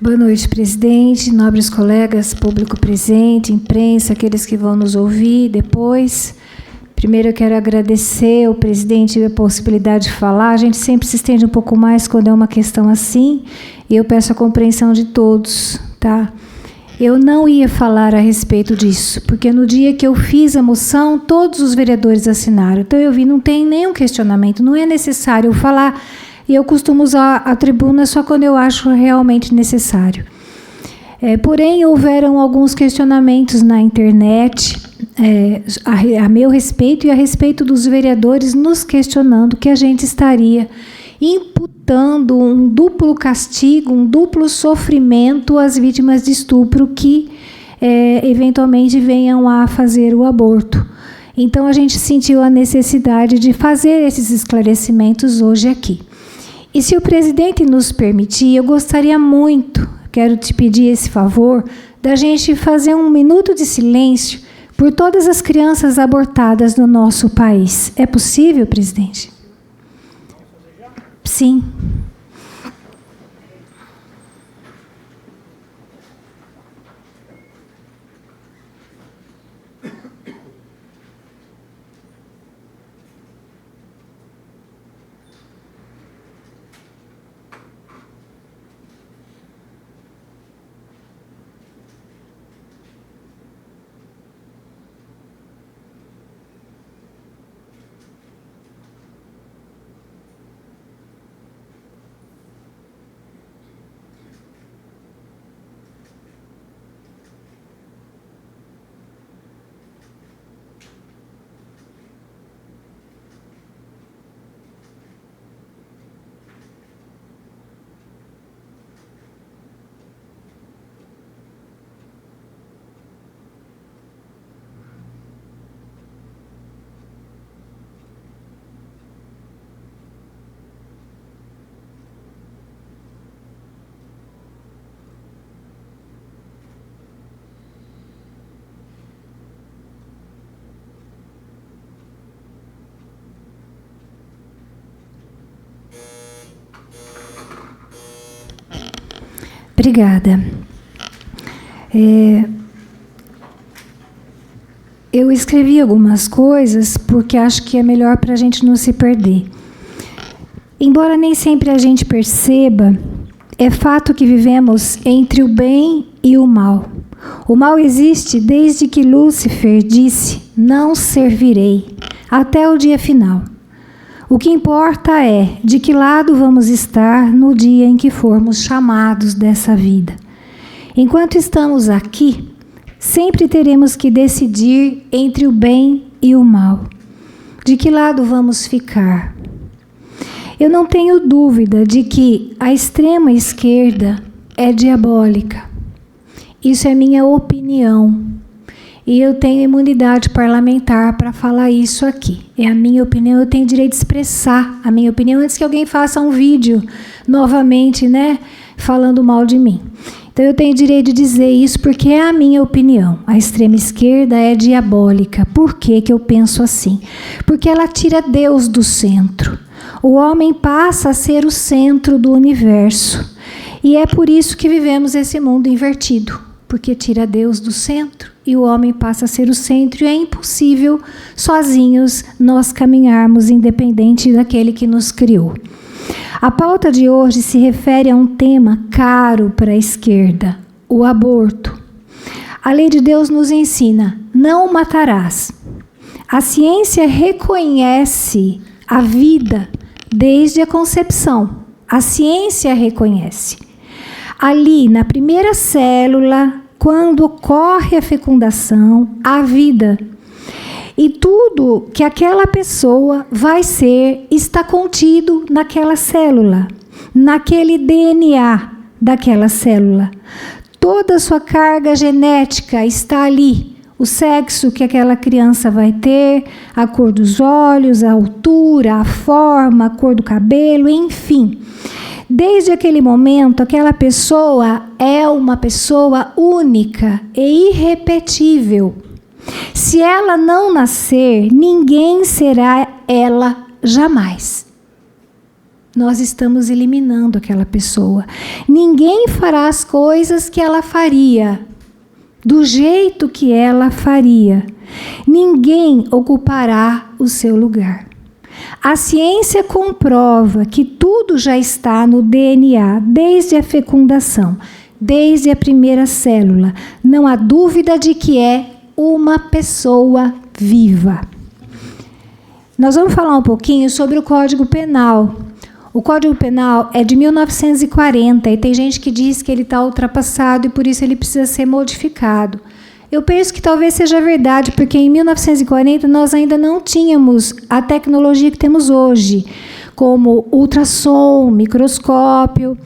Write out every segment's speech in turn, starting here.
Boa noite, presidente, nobres colegas, público presente, imprensa, aqueles que vão nos ouvir depois. Primeiro, eu quero agradecer ao presidente a possibilidade de falar. A gente sempre se estende um pouco mais quando é uma questão assim, e eu peço a compreensão de todos, tá? Eu não ia falar a respeito disso, porque no dia que eu fiz a moção, todos os vereadores assinaram. Então, eu vi, não tem nenhum questionamento, não é necessário eu falar. E eu costumo usar a tribuna só quando eu acho realmente necessário. Porém, houveram alguns questionamentos na internet a meu respeito e a respeito dos vereadores nos questionando que a gente estaria imputando um duplo castigo, um duplo sofrimento às vítimas de estupro que eventualmente venham a fazer o aborto. Então, a gente sentiu a necessidade de fazer esses esclarecimentos hoje aqui. E se o presidente nos permitir, eu gostaria muito, quero te pedir esse favor, da gente fazer um minuto de silêncio por todas as crianças abortadas no nosso país. É possível, presidente? Sim. Obrigada. Eu escrevi algumas coisas porque acho que é melhor para a gente não se perder. Embora nem sempre a gente perceba, é fato que vivemos entre o bem e o mal. O mal existe desde que Lúcifer disse, não servirei, até o dia final. O que importa é de que lado vamos estar no dia em que formos chamados dessa vida. Enquanto estamos aqui, sempre teremos que decidir entre o bem e o mal. De que lado vamos ficar? Eu não tenho dúvida de que a extrema esquerda é diabólica. Isso é minha opinião. E eu tenho imunidade parlamentar para falar isso aqui. É a minha opinião, eu tenho direito de expressar a minha opinião antes que alguém faça um vídeo novamente, né, falando mal de mim. Então eu tenho direito de dizer isso porque é a minha opinião. A extrema esquerda é diabólica. Por que que eu penso assim? Porque ela tira Deus do centro. O homem passa a ser o centro do universo. E é por isso que vivemos esse mundo invertido. Porque tira Deus do centro e o homem passa a ser o centro, e é impossível sozinhos nós caminharmos independente daquele que nos criou. A pauta de hoje se refere a um tema caro para a esquerda, o aborto. A lei de Deus nos ensina, não matarás. A ciência reconhece a vida desde a concepção. A ciência reconhece. Ali, na primeira célula, quando ocorre a fecundação, há vida. E tudo que aquela pessoa vai ser está contido naquela célula, naquele DNA daquela célula. Toda a sua carga genética está ali. O sexo que aquela criança vai ter, a cor dos olhos, a altura, a forma, a cor do cabelo, enfim. Desde aquele momento, aquela pessoa é uma pessoa única e irrepetível. Se ela não nascer, ninguém será ela jamais. nós estamos eliminando aquela pessoa. Ninguém fará as coisas que ela faria, do jeito que ela faria. Ninguém ocupará o seu lugar. A ciência comprova que tudo já está no DNA, desde a fecundação, desde a primeira célula. Não há dúvida de que é uma pessoa viva. Nós vamos falar um pouquinho sobre o Código Penal. O Código Penal é de 1940 e tem gente que diz que ele está ultrapassado e por isso ele precisa ser modificado. Eu penso que talvez seja verdade, porque em 1940 nós ainda não tínhamos a tecnologia que temos hoje, como ultrassom, microscópio,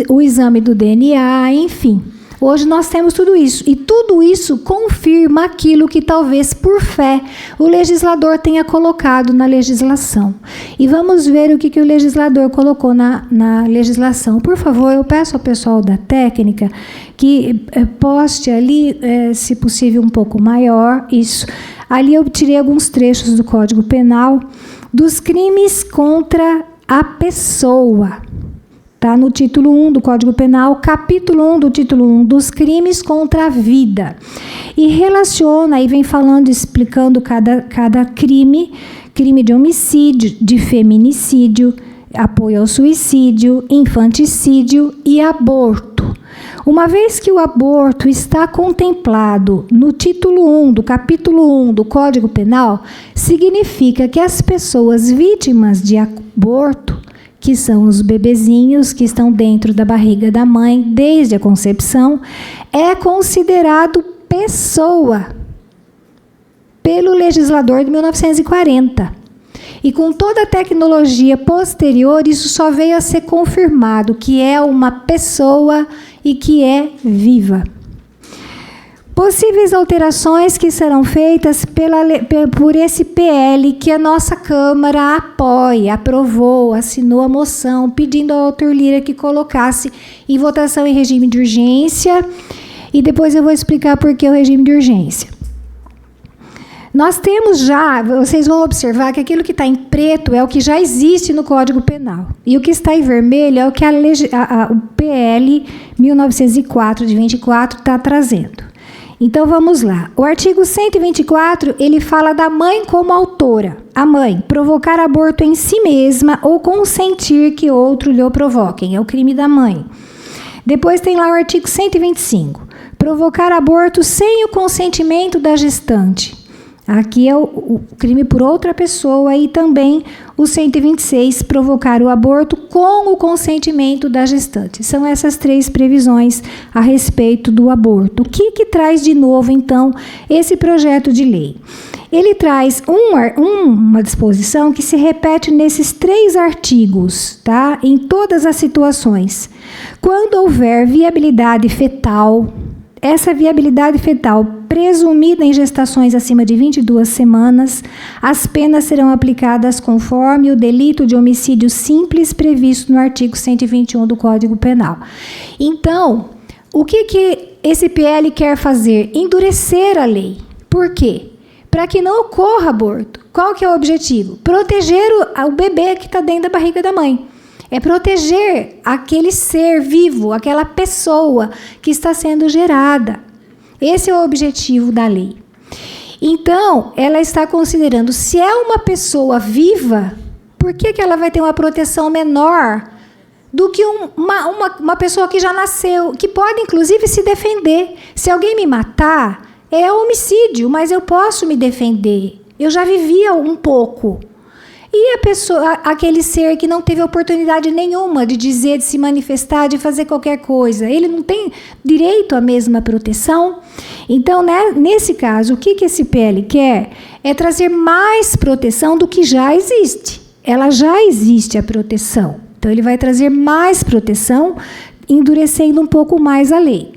o exame do DNA, enfim. Hoje nós temos tudo isso, e tudo isso confirma aquilo que talvez por fé o legislador tenha colocado na legislação. E vamos ver o que o legislador colocou na legislação. Por favor, eu peço ao pessoal da técnica que poste ali, se possível, um pouco maior, isso. Ali eu tirei alguns trechos do Código Penal dos crimes contra a pessoa. Está no título 1 do Código Penal, capítulo 1 do título 1, dos crimes contra a vida. E relaciona, aí vem falando, explicando cada crime, crime de homicídio, de feminicídio, apoio ao suicídio, infanticídio e aborto. Uma vez que o aborto está contemplado no título 1 do capítulo 1 do Código Penal, significa que as pessoas vítimas de aborto, que são os bebezinhos que estão dentro da barriga da mãe desde a concepção, é considerado pessoa pelo legislador de 1940. E com toda a tecnologia posterior, isso só veio a ser confirmado, que é uma pessoa e que é viva. Possíveis alterações que serão feitas por esse PL que a nossa Câmara apoia, aprovou, assinou a moção, pedindo ao autor Lira que colocasse em votação em regime de urgência, e depois eu vou explicar por que o regime de urgência. Nós temos já, vocês vão observar que aquilo que está em preto é o que já existe no Código Penal, e o que está em vermelho é o que o PL 1904 de 24 está trazendo. Então, vamos lá. O artigo 124, ele fala da mãe como autora. A mãe, provocar aborto em si mesma ou consentir que outro lhe o provoquem. É o crime da mãe. Depois tem lá o artigo 125. Provocar aborto sem o consentimento da gestante. Aqui é o crime por outra pessoa, e também o 126, provocar o aborto com o consentimento da gestante. São essas três previsões a respeito do aborto. O que traz de novo, então, esse projeto de lei? Ele traz uma disposição que se repete nesses 3 artigos, tá? Em todas as situações. Quando houver viabilidade fetal, essa viabilidade fetal presumida em gestações acima de 22 semanas, as penas serão aplicadas conforme o delito de homicídio simples previsto no artigo 121 do Código Penal. Então, o que esse PL quer fazer? Endurecer a lei. Por quê? Para que não ocorra aborto. Qual que é o objetivo? Proteger o bebê que está dentro da barriga da mãe. É proteger aquele ser vivo, aquela pessoa que está sendo gerada. Esse é o objetivo da lei. Então, ela está considerando, se é uma pessoa viva, por que ela vai ter uma proteção menor do que uma pessoa que já nasceu, que pode, inclusive, se defender. Se alguém me matar, é homicídio, mas eu posso me defender. Eu já vivia um pouco. E a pessoa, aquele ser que não teve oportunidade nenhuma de dizer, de se manifestar, de fazer qualquer coisa, ele não tem direito à mesma proteção? Então, né, nesse caso, o que esse PL quer é trazer mais proteção do que já existe. Ela já existe a proteção. Então, ele vai trazer mais proteção, endurecendo um pouco mais a lei.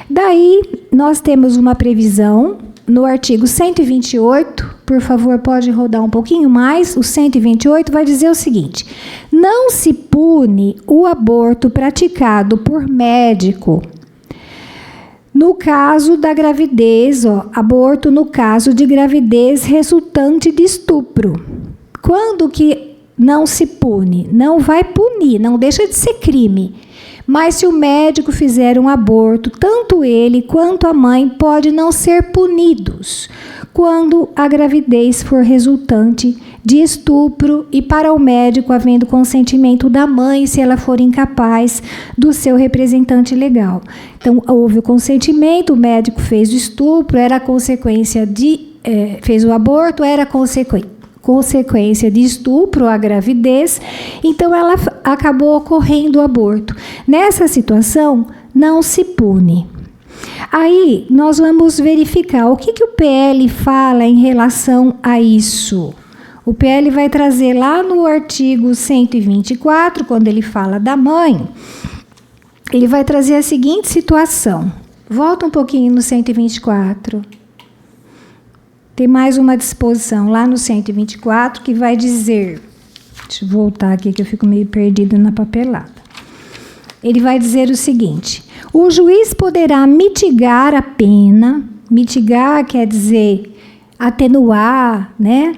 Daí, nós temos uma previsão no artigo 128, por favor, pode rodar um pouquinho mais. O 128 vai dizer o seguinte: não se pune o aborto praticado por médico no caso da gravidez, aborto no caso de gravidez resultante de estupro. Quando que não se pune, não vai punir, não deixa de ser crime. Mas se o médico fizer um aborto, tanto ele quanto a mãe podem não ser punidos quando a gravidez for resultante de estupro e para o médico havendo consentimento da mãe, se ela for incapaz do seu representante legal. Então, houve o consentimento, o médico fez o estupro, era a consequência fez o aborto, era consequência de estupro, a gravidez, então ela acabou ocorrendo o aborto. Nessa situação, não se pune. Aí, nós vamos verificar o que o PL fala em relação a isso. O PL vai trazer lá no artigo 124, quando ele fala da mãe, ele vai trazer a seguinte situação. Volta um pouquinho no 124. Tem mais uma disposição lá no 124 que vai dizer... Deixa eu voltar aqui que eu fico meio perdida na papelada. Ele vai dizer o seguinte: o juiz poderá mitigar a pena, mitigar quer dizer atenuar, né?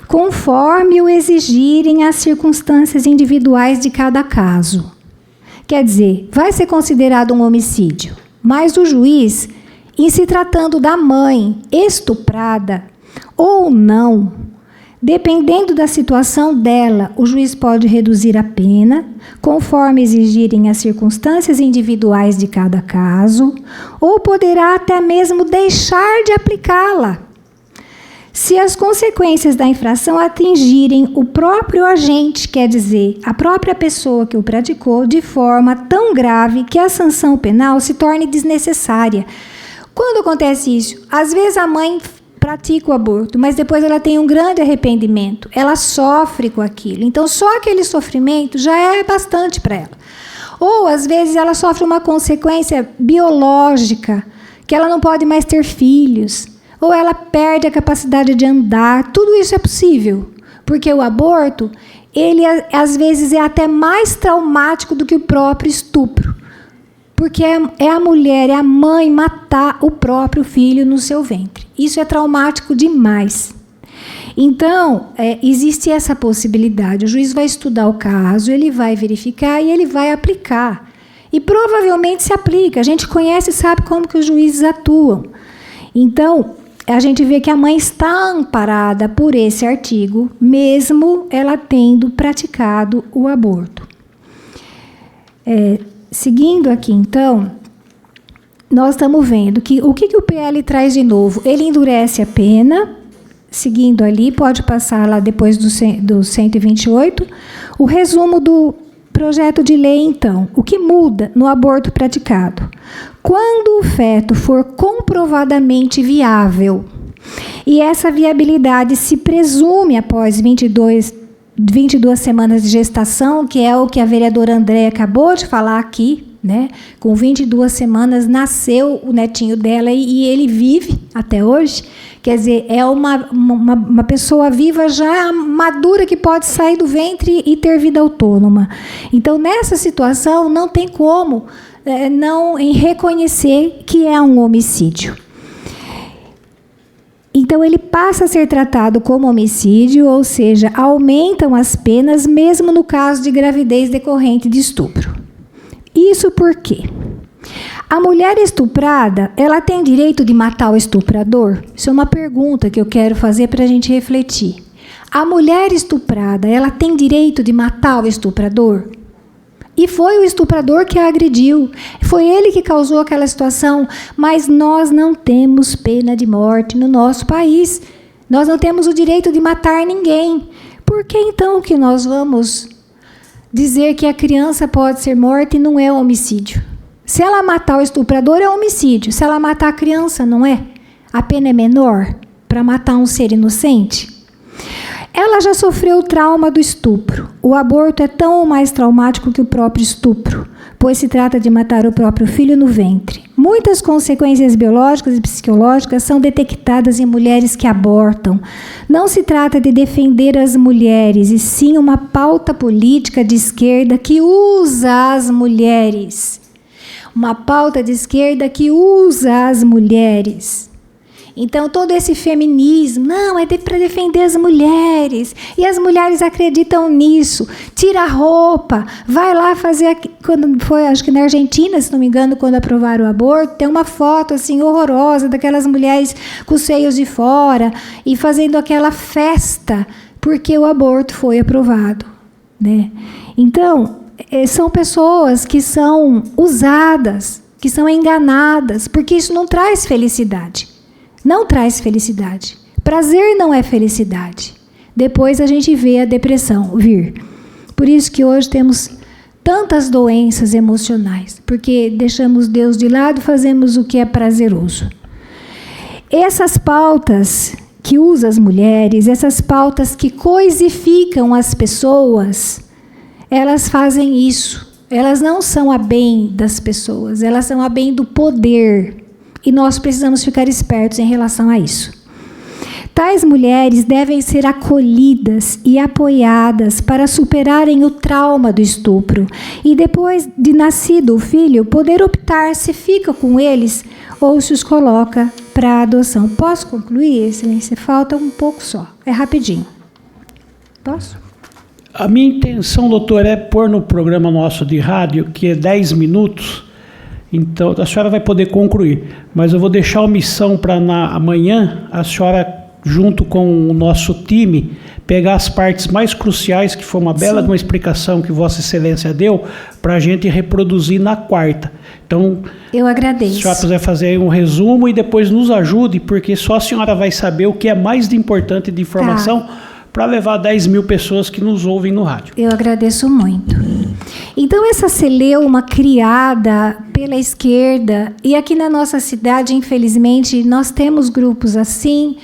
Conforme o exigirem as circunstâncias individuais de cada caso. Quer dizer, vai ser considerado um homicídio, mas o juiz, em se tratando da mãe estuprada ou não, dependendo da situação dela, o juiz pode reduzir a pena, conforme exigirem as circunstâncias individuais de cada caso, ou poderá até mesmo deixar de aplicá-la, se as consequências da infração atingirem o próprio agente, quer dizer, a própria pessoa que o praticou, de forma tão grave que a sanção penal se torne desnecessária. Quando acontece isso? Às vezes a mãe pratica o aborto, mas depois ela tem um grande arrependimento, ela sofre com aquilo. Então, só aquele sofrimento já é bastante para ela. Ou, às vezes, ela sofre uma consequência biológica, que ela não pode mais ter filhos, ou ela perde a capacidade de andar. Tudo isso é possível, porque o aborto, ele às vezes é até mais traumático do que o próprio estupro, porque é a mulher, é a mãe matar o próprio filho no seu ventre. Isso é traumático demais. Então, existe essa possibilidade. O juiz vai estudar o caso, ele vai verificar e ele vai aplicar. E provavelmente se aplica. A gente conhece e sabe como que os juízes atuam. Então, a gente vê que a mãe está amparada por esse artigo, mesmo ela tendo praticado o aborto. Seguindo aqui, então, nós estamos vendo que o que o PL traz de novo? Ele endurece a pena, seguindo ali, pode passar lá depois do 128, o resumo do projeto de lei, então. O que muda no aborto praticado? Quando o feto for comprovadamente viável, e essa viabilidade se presume após 22 semanas de gestação, que é o que a vereadora Andréia acabou de falar aqui, né? Com 22 semanas nasceu o netinho dela e ele vive até hoje. Quer dizer, é uma pessoa viva já madura que pode sair do ventre e ter vida autônoma. Então, nessa situação, não tem como não reconhecer que é um homicídio. Então, ele passa a ser tratado como homicídio, ou seja, aumentam as penas, mesmo no caso de gravidez decorrente de estupro. Isso por quê? A mulher estuprada, ela tem direito de matar o estuprador? Isso é uma pergunta que eu quero fazer para a gente refletir. A mulher estuprada, ela tem direito de matar o estuprador? E foi o estuprador que a agrediu. Foi ele que causou aquela situação. Mas nós não temos pena de morte no nosso país. Nós não temos o direito de matar ninguém. Por que então que nós vamos dizer que a criança pode ser morta e não é homicídio? Se ela matar o estuprador, é homicídio. Se ela matar a criança, não é? A pena é menor para matar um ser inocente? Ela já sofreu o trauma do estupro. O aborto é tão ou mais traumático que o próprio estupro, pois se trata de matar o próprio filho no ventre. Muitas consequências biológicas e psicológicas são detectadas em mulheres que abortam. Não se trata de defender as mulheres, e sim uma pauta política de esquerda que usa as mulheres. Uma pauta de esquerda que usa as mulheres. Então, todo esse feminismo, não, é para defender as mulheres, e as mulheres acreditam nisso, tira a roupa, vai lá fazer, quando foi, acho que na Argentina, se não me engano, quando aprovaram o aborto, tem uma foto assim horrorosa daquelas mulheres com os seios de fora, e fazendo aquela festa, porque o aborto foi aprovado, né? Então, são pessoas que são usadas, que são enganadas, porque isso não traz felicidade. Não traz felicidade. Prazer não é felicidade. Depois a gente vê a depressão vir. Por isso que hoje temos tantas doenças emocionais, porque deixamos Deus de lado e fazemos o que é prazeroso. Essas pautas que usam as mulheres, essas pautas que coisificam as pessoas, elas fazem isso. Elas não são a bem das pessoas, elas são a bem do poder. E nós precisamos ficar espertos em relação a isso. Tais mulheres devem ser acolhidas e apoiadas para superarem o trauma do estupro. E depois de nascido o filho, poder optar se fica com eles ou se os coloca para adoção. Posso concluir, Excelência? Falta um pouco só. É rapidinho. Posso? A minha intenção, doutor, é pôr no programa nosso de rádio, que é 10 minutos, então a senhora vai poder concluir, mas eu vou deixar a missão para amanhã, a senhora, junto com o nosso time, pegar as partes mais cruciais, que foi uma bela de uma explicação que Vossa Excelência deu, para a gente reproduzir na quarta. Então, eu agradeço. Se a senhora puder fazer aí um resumo e depois nos ajude, porque só a senhora vai saber o que é mais de importante de informação, para levar 10 mil pessoas que nos ouvem no rádio. Eu agradeço muito. Então, essa celeuma criada pela esquerda, e aqui na nossa cidade, infelizmente, nós temos grupos assim,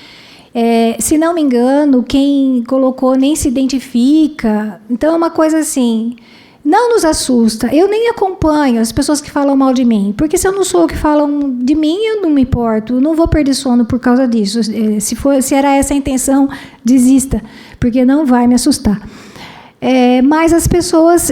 se não me engano, quem colocou nem se identifica. Então, é uma coisa assim, não nos assusta. Eu nem acompanho as pessoas que falam mal de mim, porque se eu não sou o que falam de mim, eu não me importo, não vou perder sono por causa disso. Se era essa a intenção, desista, porque não vai me assustar. Mas as pessoas,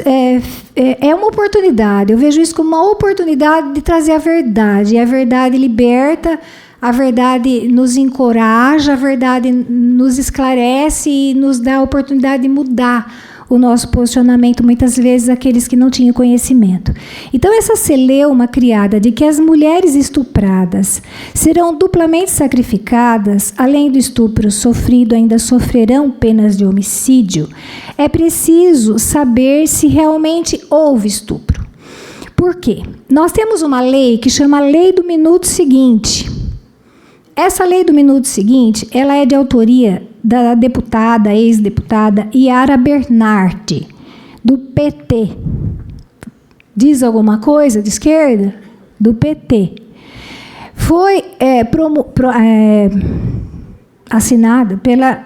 é uma oportunidade, eu vejo isso como uma oportunidade de trazer a verdade, e a verdade liberta, a verdade nos encoraja, a verdade nos esclarece e nos dá a oportunidade de mudar o nosso posicionamento, muitas vezes aqueles que não tinham conhecimento. Então, essa celeuma criada de que as mulheres estupradas serão duplamente sacrificadas, além do estupro sofrido, ainda sofrerão penas de homicídio, é preciso saber se realmente houve estupro. Por quê? Nós temos uma lei que chama Lei do Minuto Seguinte. Essa Lei do Minuto Seguinte, ela é de autoria da deputada, ex-deputada Yara Bernardi, do PT. Diz alguma coisa de esquerda? Do PT. Foi assinada pela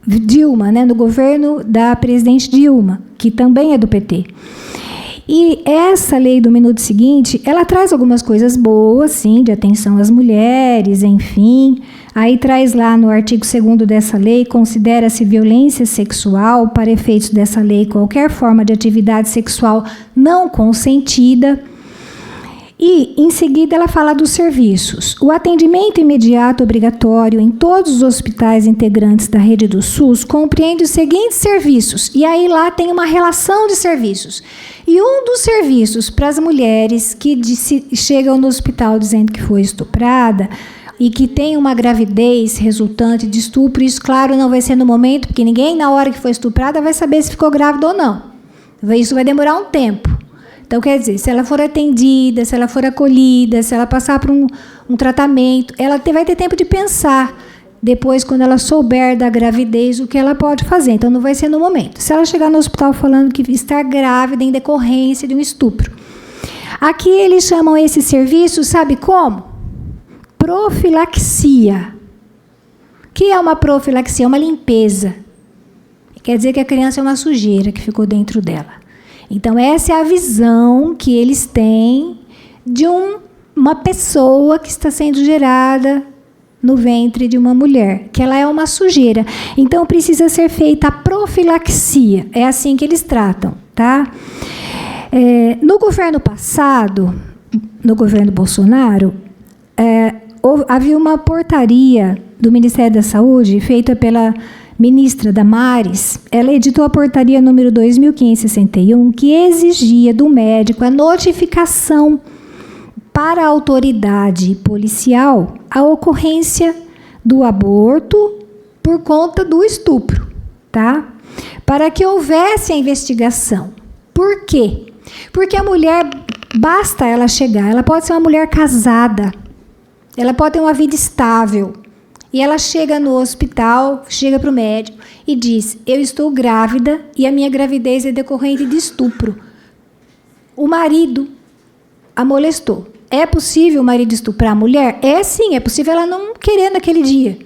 Dilma, né, no governo da presidente Dilma, que também é do PT. E essa lei do Minuto Seguinte, ela traz algumas coisas boas, sim, de atenção às mulheres, enfim. Aí traz lá no artigo 2º dessa lei, considera-se violência sexual, para efeitos dessa lei, qualquer forma de atividade sexual não consentida. E, em seguida, ela fala dos serviços. O atendimento imediato obrigatório em todos os hospitais integrantes da rede do SUS compreende os seguintes serviços. E aí lá tem uma relação de serviços. E um dos serviços para as mulheres que chegam no hospital dizendo que foi estuprada e que tem uma gravidez resultante de estupro, isso, claro, não vai ser no momento, porque ninguém, na hora que foi estuprada, vai saber se ficou grávida ou não. Isso vai demorar um tempo. Então, quer dizer, se ela for atendida, se ela for acolhida, se ela passar por um tratamento, ela vai ter tempo de pensar depois, quando ela souber da gravidez, o que ela pode fazer. Então, não vai ser no momento. Se ela chegar no hospital falando que está grávida em decorrência de um estupro. Aqui eles chamam esse serviço, sabe como? Profilaxia. O que é uma profilaxia? É uma limpeza. Quer dizer que a criança é uma sujeira que ficou dentro dela. Então, essa é a visão que eles têm de uma pessoa que está sendo gerada no ventre de uma mulher, que ela é uma sujeira. Então, precisa ser feita a profilaxia. É assim que eles tratam, tá? No governo passado, no governo Bolsonaro, havia uma portaria do Ministério da Saúde feita pela ministra Damares. Ela editou a portaria número 2561, que exigia do médico a notificação para a autoridade policial a ocorrência do aborto por conta do estupro, tá? Para que houvesse a investigação. Por quê? Porque a mulher, basta ela chegar, ela pode ser uma mulher casada, ela pode ter uma vida estável, e ela chega no hospital, chega para o médico e diz: eu estou grávida e a minha gravidez é decorrente de estupro. O marido a molestou. É possível o marido estuprar a mulher? É sim, é possível ela não querer naquele dia.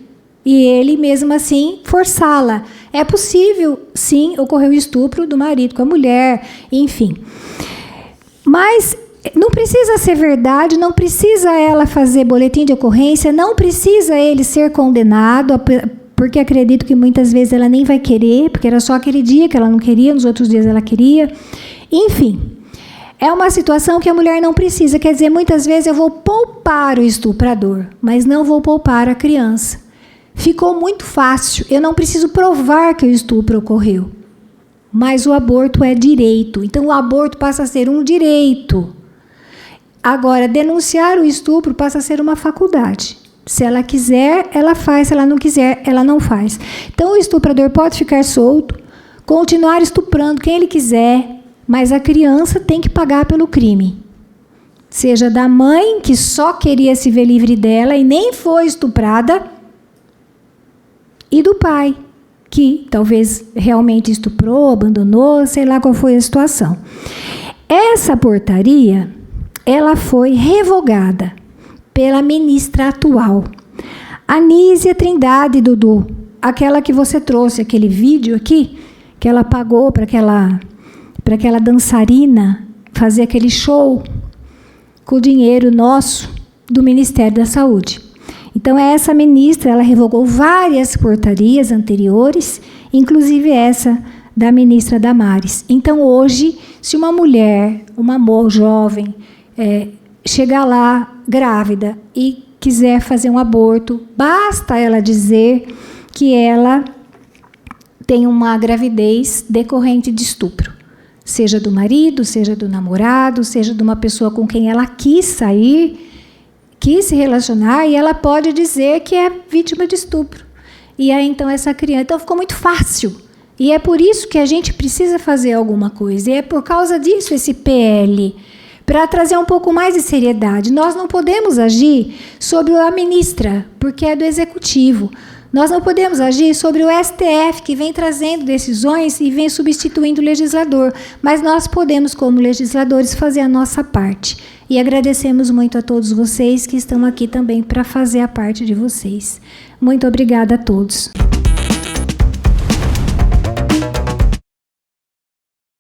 E ele, mesmo assim, forçá-la. É possível, sim, ocorrer o estupro do marido com a mulher, enfim. Mas não precisa ser verdade, não precisa ela fazer boletim de ocorrência, não precisa ele ser condenado, porque acredito que muitas vezes ela nem vai querer, porque era só aquele dia que ela não queria, nos outros dias ela queria. Enfim, é uma situação que a mulher não precisa. Quer dizer, muitas vezes eu vou poupar o estuprador, mas não vou poupar a criança. Ficou muito fácil, eu não preciso provar que o estupro ocorreu. Mas o aborto é direito, então o aborto passa a ser um direito. Agora, denunciar o estupro passa a ser uma faculdade. Se ela quiser, ela faz, se ela não quiser, ela não faz. Então o estuprador pode ficar solto, continuar estuprando quem ele quiser, mas a criança tem que pagar pelo crime. Seja da mãe, que só queria se ver livre dela e nem foi estuprada, e do pai, que talvez realmente estuprou, abandonou, sei lá qual foi a situação. Essa portaria, ela foi revogada pela ministra atual, Anísia Trindade, Dudu, aquela que você trouxe, aquele vídeo aqui, que ela pagou para aquela dançarina fazer aquele show com o dinheiro nosso do Ministério da Saúde. Então, essa ministra, ela revogou várias portarias anteriores, inclusive essa da ministra Damares. Então, hoje, se uma mulher, uma jovem, chegar lá grávida e quiser fazer um aborto, basta ela dizer que ela tem uma gravidez decorrente de estupro. Seja do marido, seja do namorado, seja de uma pessoa com quem ela quis sair, quis se relacionar, e ela pode dizer que é vítima de estupro. E aí, então, essa criança... Então, ficou muito fácil. E é por isso que a gente precisa fazer alguma coisa. E é por causa disso esse PL, para trazer um pouco mais de seriedade. Nós não podemos agir sobre a ministra, porque é do Executivo. Nós não podemos agir sobre o STF, que vem trazendo decisões e vem substituindo o legislador. Mas nós podemos, como legisladores, fazer a nossa parte. E agradecemos muito a todos vocês que estão aqui também para fazer a parte de vocês. Muito obrigada a todos.